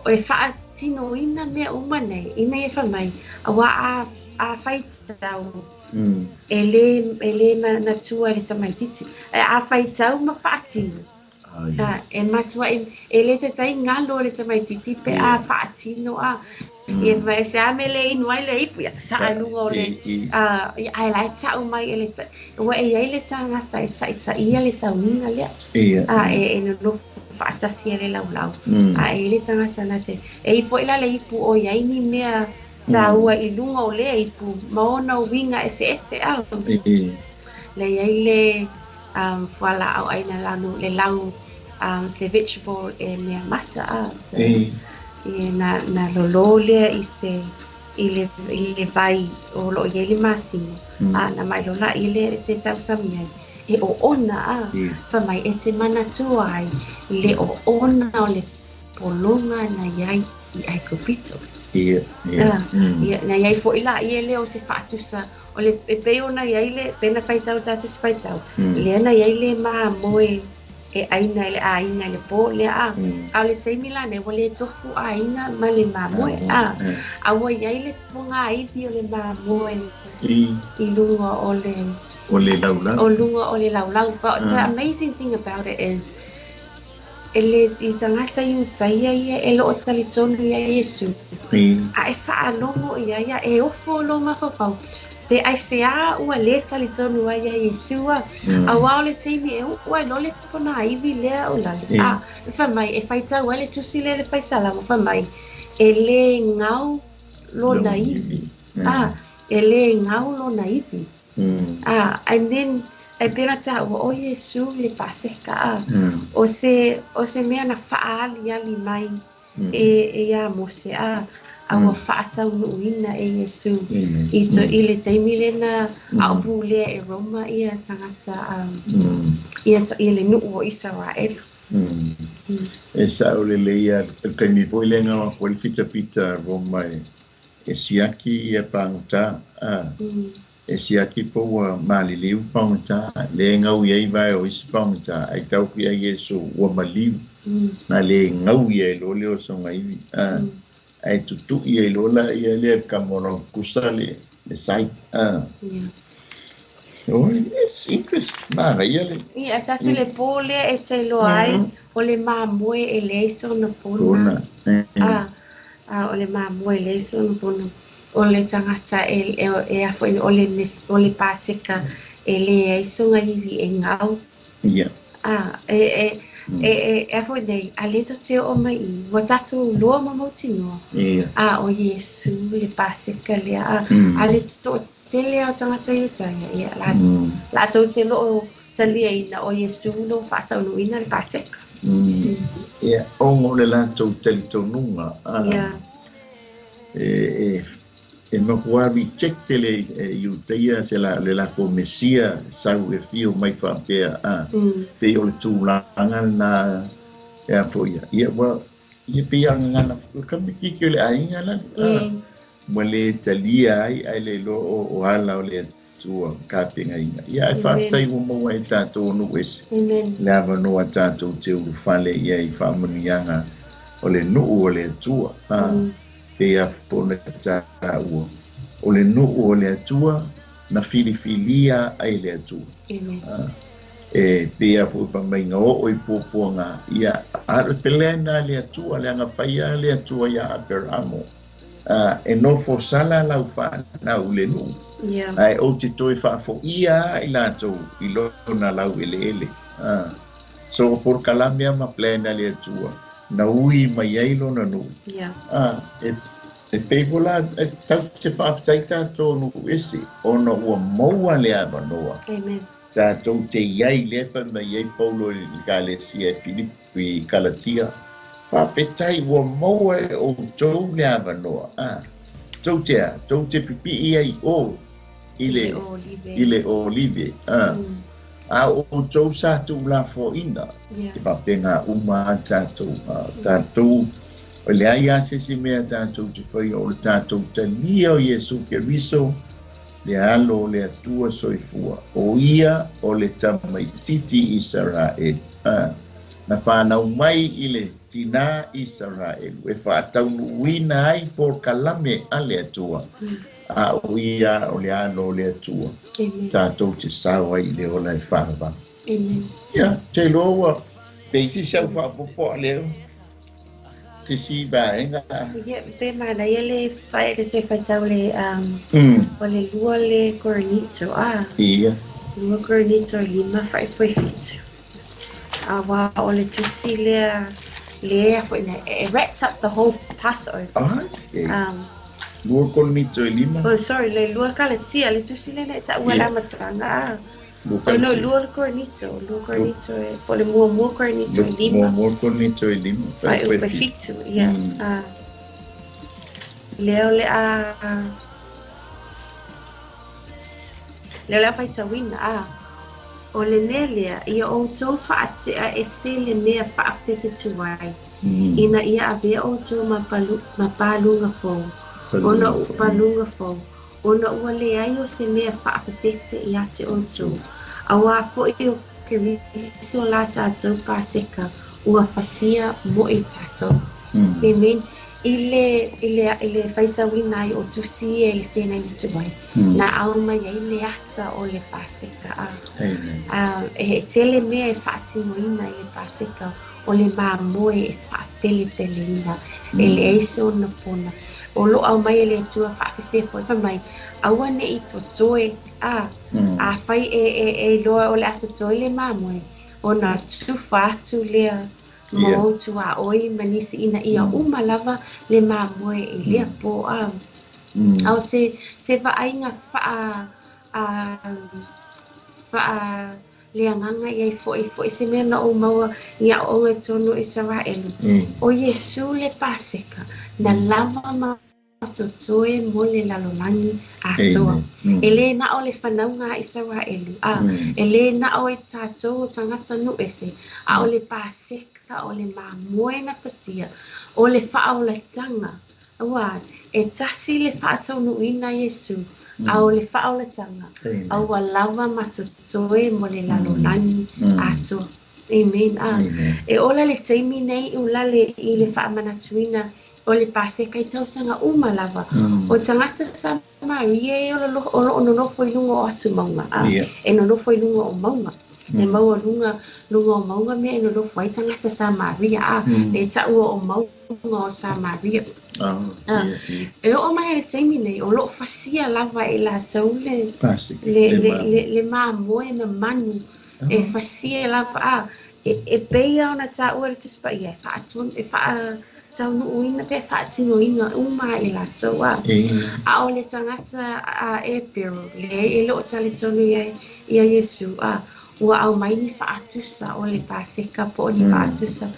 wha tino ina mea umane ina e whamai a wa a whai tau e le na tua le tamaititi a whai tau ma wha tino e matua e le te tai ngalo le tamaititi pe a wha tino Ia mai se ame le inu ai le ipu ia sa lunga o le ai lai tau mai ele wa e ai le tangata e ia le sauninga le e no fatasi ele laulau e le tangata na te e I foi la le ipu o ia ni mea taua I lunga o le ipu maona winga SS le ai le fala au aina lanu le lau the vegetable e mea mata I na lolo lea I le vai o lo I le masimo na mai lola I le te tau samiai e o ona whamai e te mana tua ai le o ona o le polonga na iai I ai kupito na iai fo ila I le o se whaatusa o le peo na iai le pena whaitau tatu se whaitau le na iai le maa moe e aina le aina le po le a le taimi la ne wale tofu aina ma le mamoe a wa iai le ponga aivi o le mamoe I lunga o le laulau o lunga o le laulau but the amazing thing about it is ele I tangata I utaia ia e lo o talitonu ia Yesu a e whaalongo ia e ofo lo mawhapau Pe ai se a ua le talitonu ai a Yesua a wao le teimi e ua no le kona aivi lea Ulale whamai e whaitau ai le tusi le paisala mo whamai e le ngau lo naivi e le ngau lo naivi and then e pera ta o Yesu le Paseka o se mea na whaali ali mai e a mose awa whaatau nuina e Yesu I le taimi le na aupu lea e Roma ia tangata ia le nuu o Israel e sa o le leia taimi po le nga o le pita Roma e siaki ia pangta e siaki po mali liu pangta le ngau ia vai o isi pangta ai tau ki a Yesu wa maliu na le ngau ia lo leo so ngai ai tutu ia lola ia le kamoro kusale le sai it's interesting mara ia le tatu le pole e te lo ai o le mamoe e le so na pona o le mamoe le so na pona o le tangata e a foi o le Paseka e le ai so ngai e ngau e foi nei a le te o mai wa tatu lo mamoti no o Yesu le Paseka le a le to te le o tangata i tanga la to te lo tali ina o Yesu lo fa no ina le Paseka o le la to te tonunga e no può rejecte le iuteia se la comesia sau e fio mai fa pe o le tulanga na e foi ia pe ngana ka miki ke le ainga la mo le talia ai le lo o ala o le tua kapinga ia fa tai mo mai tato no wes lava no tato te u fale ia I fa munianga o le no o le tua e a pone ta u o le nuu o le atua na filifilia ai le atua. Amen. E pea fu whamainga o i pōpuanga ia are pelena le atua le anga whaia le atua ia aperamo. E no fo sala lau whanau le nuu. Yeah. Ai o te toi whafo ia i lātou i lona lau ele. So por kalamia ma plena le atua. Na ui mai ai lona nuu. Yeah. E peifola tau te whaaftaita tōnu esi o na ua maua le amanoa. Amen. Tātou te iai lefa mai iai paulo i Galesia e Filipi Kalatia. Whawhetai ua maua e o tau le amanoa. Tau te pipi iai o ile olive. A o tau sātou la fo ina. Te papenga uma tātou. O le ai asesi mea tātou te whai o le tātou ta lia o Jesu Keriso, le alo le atua soifua. O ia o le tamaititi Israel. Na whanau mai i le tina Israel. E whaataunu wina ai por kalame a le atua. A o ia o le alo le atua. Tātou te sawa i le ola e whaava. Ia, te loa. Teisi siau whaapopo a leo. Te si vaenga. Ia, pe mana ia le whae le te whaitau le o le lua le koronito. Ia. Lua koronito lima whae poe fitu. Wa o le tusi lea it wraps up the whole Passover. Lua koronito lima. Oh, sorry, le lua kalatia, le tusi le ta ua la matanga. No, lua koronito e po le mua koronito lima. Mua koronito lima. Ai upe fitu, ia. Leo le whaitawina, o le nelea, ia o tau whaatea e se le mea paapete tuai. Ina ia avea o tau ma palunga fau. Ona palunga fau. Ona ua le ai o se mea paapete i ate o tau. Awa fo i o Keriso la tātou Paseka ua whasia mo i tātou. Amen. Ile whaitawina ai o tusi e le tēnei ni tuai. Na au mai ai le ata o le Paseka. E tele mea e whaatinoina i le Paseka o le māmoe e whaapele ina. E le eise o na pona. O lo au mai le tua whaafefe po e mai. Aua ne i totoe. A whai e loa o le atotoe le māmoe. O na tufa atu lea. Mo tu a oi manisi ina ia lava le mamoe e lea po au se va ainga fa le nganga ia foi se me na o maua ia o e tonu Israel o Yesu le Paseka na lava ma totoe mo le lalonangi atoa. Ele na o le whanaunga Israel. Ele na o e tātou tangata nu ese. A o le Paseka o le mamoe na pasia. O le whaoletanga. Awa, e tasi le whaataunuina Yesu. A o le whaoletanga. Awa lava ma totoe mo le lalonangi atoa. Amen. E ola le teimi nei ulale i le whaamanatuina o le Paseka i tausanga lava. O tangata sa Maria e o no foi lunga o atu maunga. E no foi lunga o maunga. E maua lunga o maunga mea e no foi tangata sa Maria. Le taua o maunga o sa Maria. E o mai le teimi nei o lo fasia lava e la tau le māmoe na manu. E fasia lava e beia ona taua le tispa ia. E tau nuuina pe whaatinoina uma i la taua. A o le tangata e pero le lo tale tonu ia Yesu. Ua au mai ni whaatusa o le Paseka po ni whaatusa.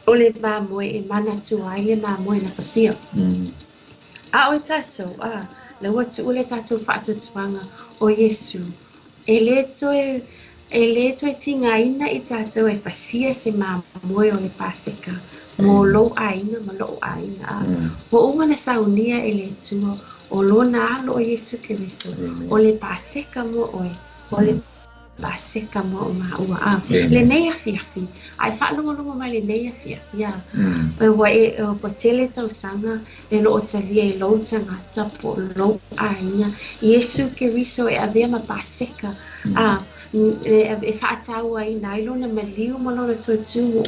O le māmoe e mana tua i le māmoe na pasia. A o tātou, le watu o le tātou whaatutuanga o Yesu. E le toe tinga ina i tātou e pasia se māmoe o le Paseka. Mo lo aina, ma lo aina. Mo uma na saunia e le tua o lo na alo o Yesu Keriso. O le Paseka mo oe. O le Paseka mo ua le nei afiafi ai whaalongo mai le nei afiafi ia wai po tele tausanga le lo talia e lo tangata po lo ainga Yesu Keriso e avea ma Paseka e whaatau ai nailo na maliu malo na tuatu mo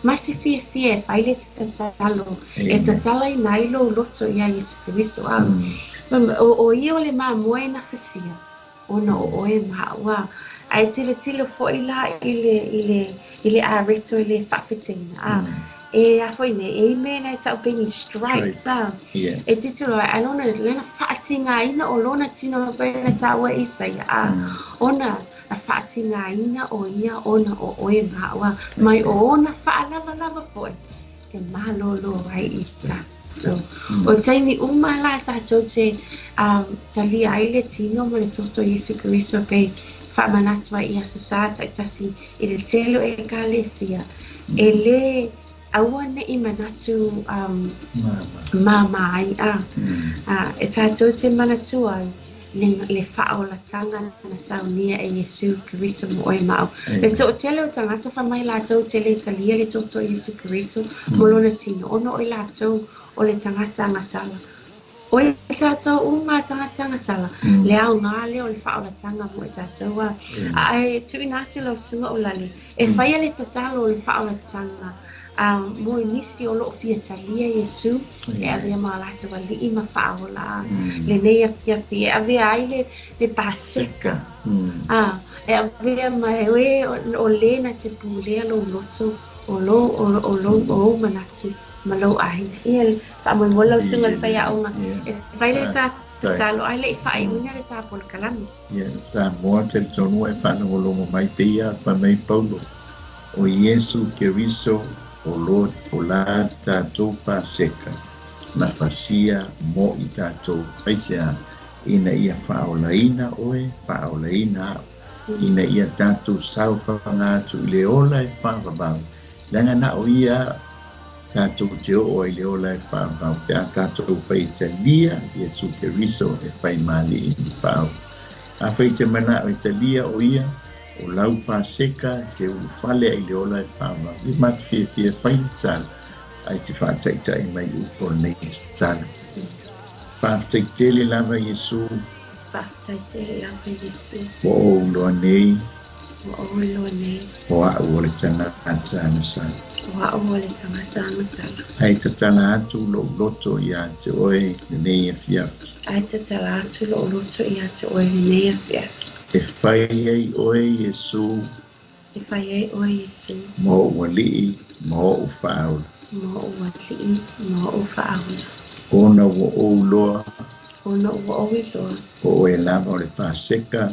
mati fia e whaile tatalo e tatala i nailo loto ia Yesu Keriso o ia o le maa moe na fasia ona o oe maua ai tile fo ila ile a reto ile whawhitina e a foine e mena e tau pengi stripes e titilo ai lona lena whaatinga ina o lona tino pena taua isa ona a whaatinga ina o ia ona o oe maua mai o ona whaalava foe e malolo ai ita so o taimi la tātou te tali aile tino mo le toto Yesu Keriso pe whamanatwa i aso sāta i tasi i le telo e kālesia e le awane i manatu mama ai e tātou te manatu ai le whaolatanga na saunia e Yesu Keriso mo oe mau. Le tō tele o tangata whamai lātou tele talia le toto Yesu Keriso mo lona tino ono o lātou o le tangata ngasala. O e tātou unga tangata ngasala. Le au ngā leo le whaolatanga mo e tātou ai tui nāti lau sunga Ulale. E whaia le tatalo o le whaolatanga. Mo nisi o loo fia talia Yesu e avea malata wa li ima whaola le nei fia e avea ai le Paseka e avea mai o le na te pulea lo loto o lo manatu ma lo aina ia le whaamoi sunga le whaia onga e whaile talo ai le i whaai unia le tāpona kalami sa moa te tonu e whanangolongo mai pia pa mai paulo o Yesu Keriso o lo o la tātou Paseka na fasia mo i tātou paisia ina ia whaolaina oe whaolaina ina ia tātou sau whangātu i le ola e whawabau langa na o ia tātou te o i le ola e whawabau te a tātou whaitalia Yesu Keriso e whaimali i whao a whaita mana o italia o ia o lau Paseka te ufale ai le ola e whaama. I matu fia whaile tāla ai te whaataitai mai upo nei tāla. Whaaftaitele lava Yesu. Whaaftaitele lava Yesu. O o loa nei. O o loa nei. O a o le tangata anasala. O a o le tangata anasala. Ai te tala atu lo loto ia te oe nei e fiafi. Ai te tala atu lo loto ia te oe nei e fiafi. E whai ei oe Yesu. E whai ei oe Yesu. Mo wali, mo u whaula. Mo wali, mo u whaula. Ona wo o loa. Ona wo o loa. O e lava o le Paseka.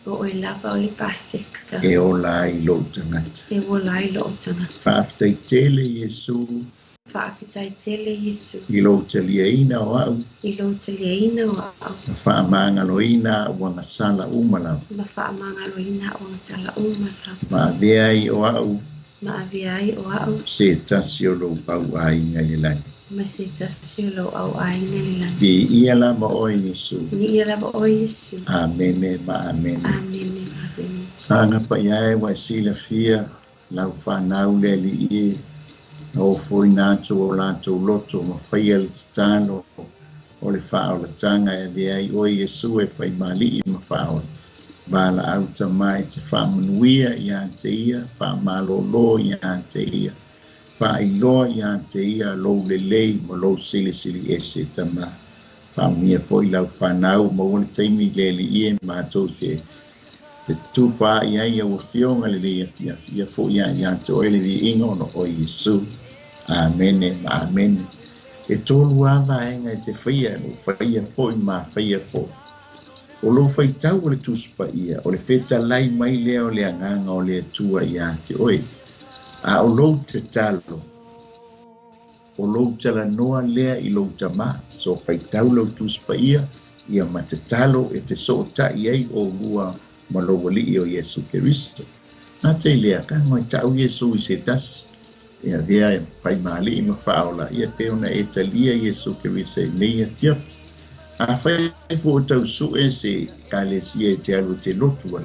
O e lava o le Paseka. E o lai lo tangata. E o lai lo tangata. Whaaftaitele Yesu. Whaaftaitele Yesu. I lo taliaina o au. I lo taliaina o au. Whaamangaloina o ngasala umala. Ma whaamangaloina o ngasala umala. Ma aveai o au. Ma aveai o au. Se tasi o lo pau ai ngai lai. Ma se tasi o lo au ai ngai lai. Bi ia la ma o Yesu. Bi ia la ma o Yesu. Amene ma amene. Amene ma amene. Anga pa iae wa sila fia. Lau whanau le li ie. O foi nātu o lātou loto ma whaia le titano o le whaolatanga e veai o Yesu e whai mali i ma whaola. Bala au ta mai te whamanuia i ante ia, whamalolo i ante ia, whailoa i ante ia, lo lelei ma lo sili ese ta ma. Whamia foi lau whanau ma wale taimi leli ie mātou te tu wha ia ia o whionga le lea fia fo ia i ante o ele vi inga ono o Yesu. Amene, ma amene. E tolu ava enga te whaia, no whaia fo i ma whaia fo. O lo whaitau o le tuspa ia, o le wheta lai mai lea o le anganga o le tua ia te oe. A o lo te talo. O lo tala noa lea i lo tama, so whaitau lo tuspa ia ma te talo e te so ta iei o lua ma lo wali o Yesu Keriso. Nā te lea, ka ngoi tau Yesu i se tasi. Ia vea whai mali i ma whaola. Ia peona e talia Yesu Keriso e nei a tiapi. A whai fo tau su e se kālesia e te alu te lotua.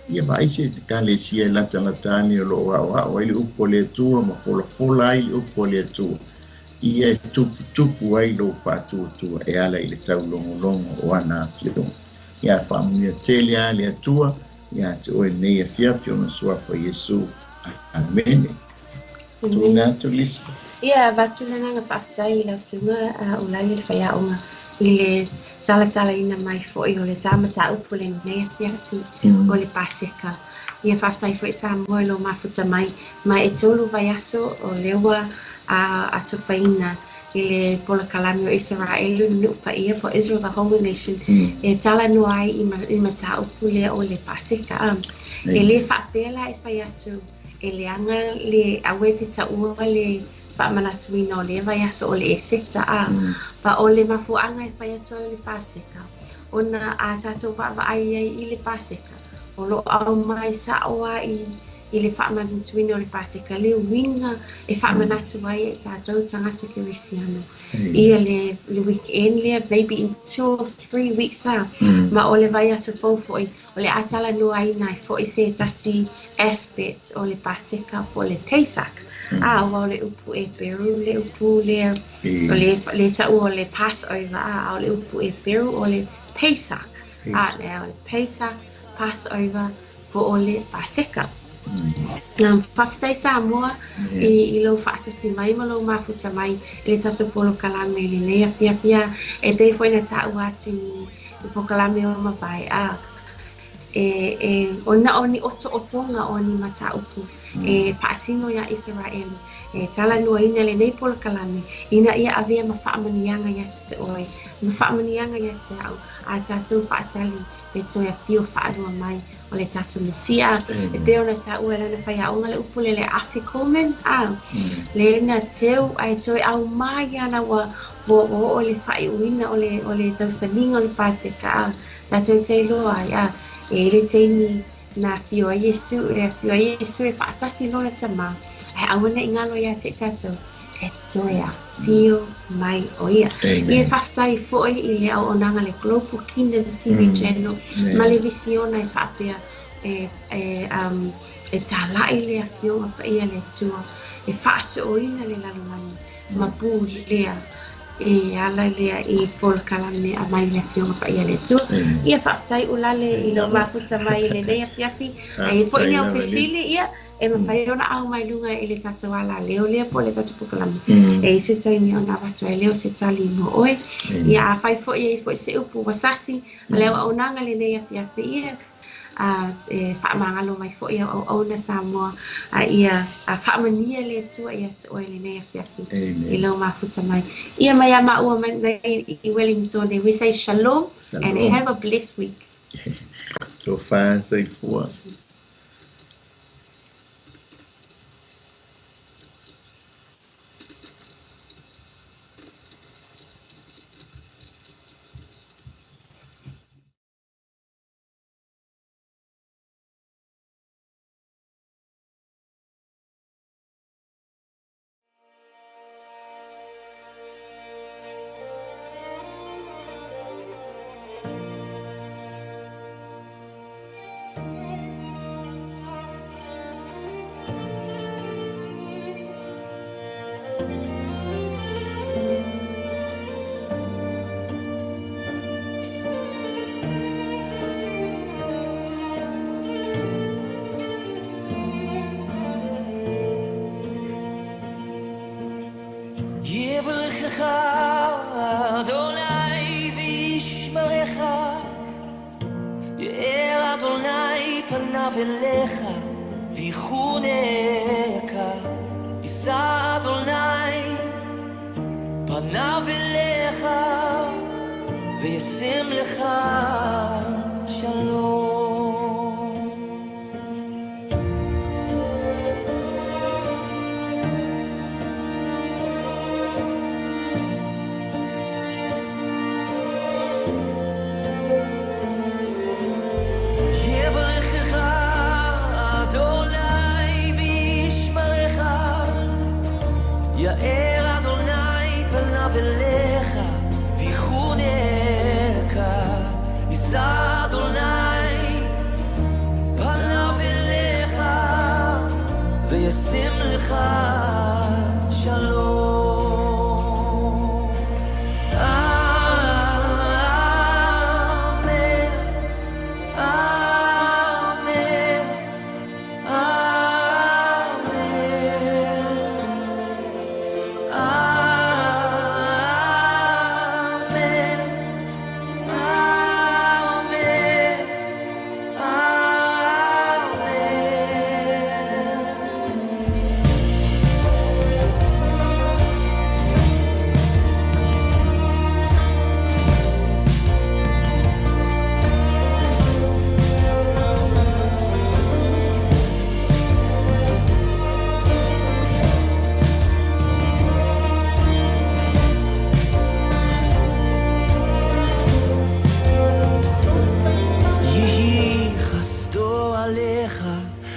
ia vaisi te kalesia lata-latani o loo a'oa'o ai le upu o le atua ma folafola ai le upu o le atua ia e tuputupu ai lou fa'atuatua e ala i le taulogologo o ana afioga ia fa'amunia tele a le atua ia te oe nei afiafi ona suafa iesu amene tuna atu Lise. Ia, watu lana nga whaftai i lau sunga ulale le whaiaonga i le tala ina mai fo'i o le tāmata upu le nei afiafi o le Paseka. Ia whaftai fo'i sa moe lo mafuta mai e tolu vai aso o lewa a tuwhaina i le pola kalami o Israelu nupa ia for Israel, the whole nation. E Talanoaga i mata upu le o le Paseka. E le whapela e whai atu e le anga le aweti ta ua le pa manatuina o le vai aso o le eseta pa o le mafuanga e whai atu o le Paseka. Ona a tatou wa'ai i le Paseka. O lo au mai sa oa i le whaamanatuina o le Paseka. Le winga e whaamanatu ai e tatou tangata kirisiano. Ia le weekend le maybe in 2 or 3 weeks ma o le vai aso fōfoi o le atala nua i nai fōi se tasi aspect o le Paseka po le Pesach. O le upu e Peru, le upu le tau o le Passover, o le upu e Peru o le Pesach. O le Pesach, Passover po o le Paseka. Whaftai sa moa i lo whaatasi mai ma lo mafuta mai i le tatou polo kalame i le nea pia e tei fwoi na tau ati i po kalame o mawai o na oni otonga o ni mata upu e paasino ya Israel e Talanoaga le nei polo kalame ina ia avea ma whaamanianga ya te oe ma whaamanianga ya te au a tatou whaatali e toi a pio whaarua mai o le tatou Mesia e peo na tau e lana whaiaonga le upu le afikomen le na teu ai toi au mai ana wa o le whaiuina o le tausaninga o le Paseka tatou te loa e le teini na fio a Yesu e whaatasi no le tama e awana i ngalo ia te tatou e toi a fio mai o ia. Ia whaftai fo'i i le au onanga le Global Kingdom TV channel ma le visiona e whapea e tālai le a fionga pa ia le tua e whaaso o ina le lalumani ma pū lea e ala lea i pola kalame a mai le fionga pa ia le tua ia whaftai ulale i lo maputa mai le nei a fiafi e fo'i lea ofisili ia e mawhai ona au mai lunga i le tatou ala leo lea po le tatou pukalame e se taimi ona watu e leo se tali no oe ia a whai fo'i se upu wasasi a leo a onanga le nei a fiafi ia e whaamangalo mai fo'i o ona Samoa ia a whaamania le tua ia te oe le nei a fiafi i lo mafuta mai ia mai a maua mai i Wellington we say shalom and have a blessed week. So far say for אליך ויחונך יישא אדוני פניו אליך וישם לך שלום. יאר אדוני פניו אליך ויחונך יישא אדוני פניו לך שלום. אמן, אמן,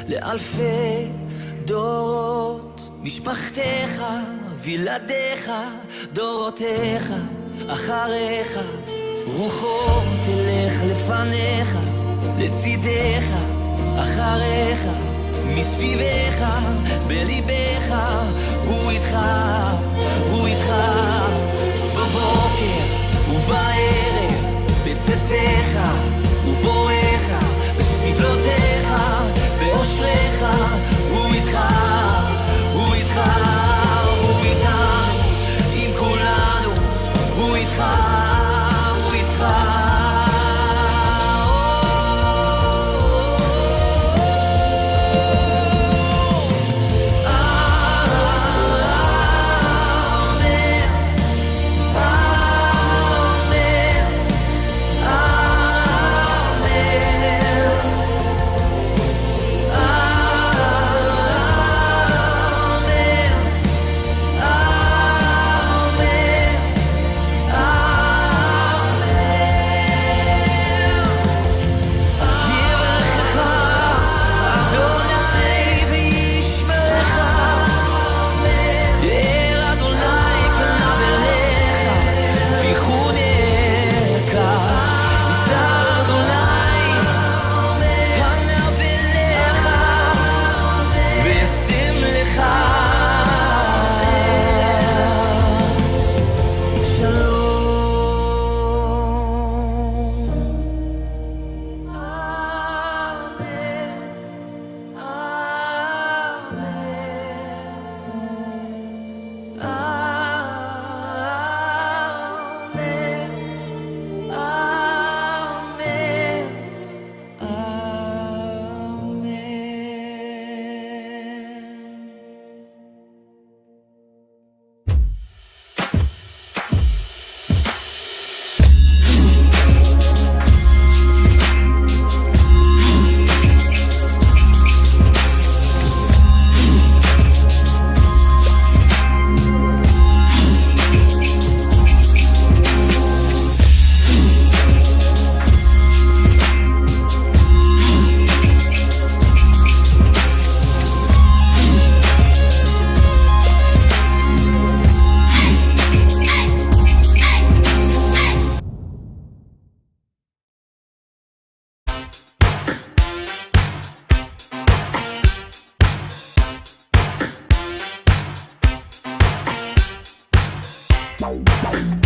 לאלפי דורות, משפחתך וילדיך, דורותיך אחריך, רוחו תלך לפניך, לצידך אחריך, מסביבך בליבך, הוא איתך, הוא איתך, בבוקר ובערב, בצאתך ובואך, בסבלותיך, באושריך, הוא איתך, הוא איתך, הוא איתנו, עם כולנו, הוא איתך, הוא איתך. Bye.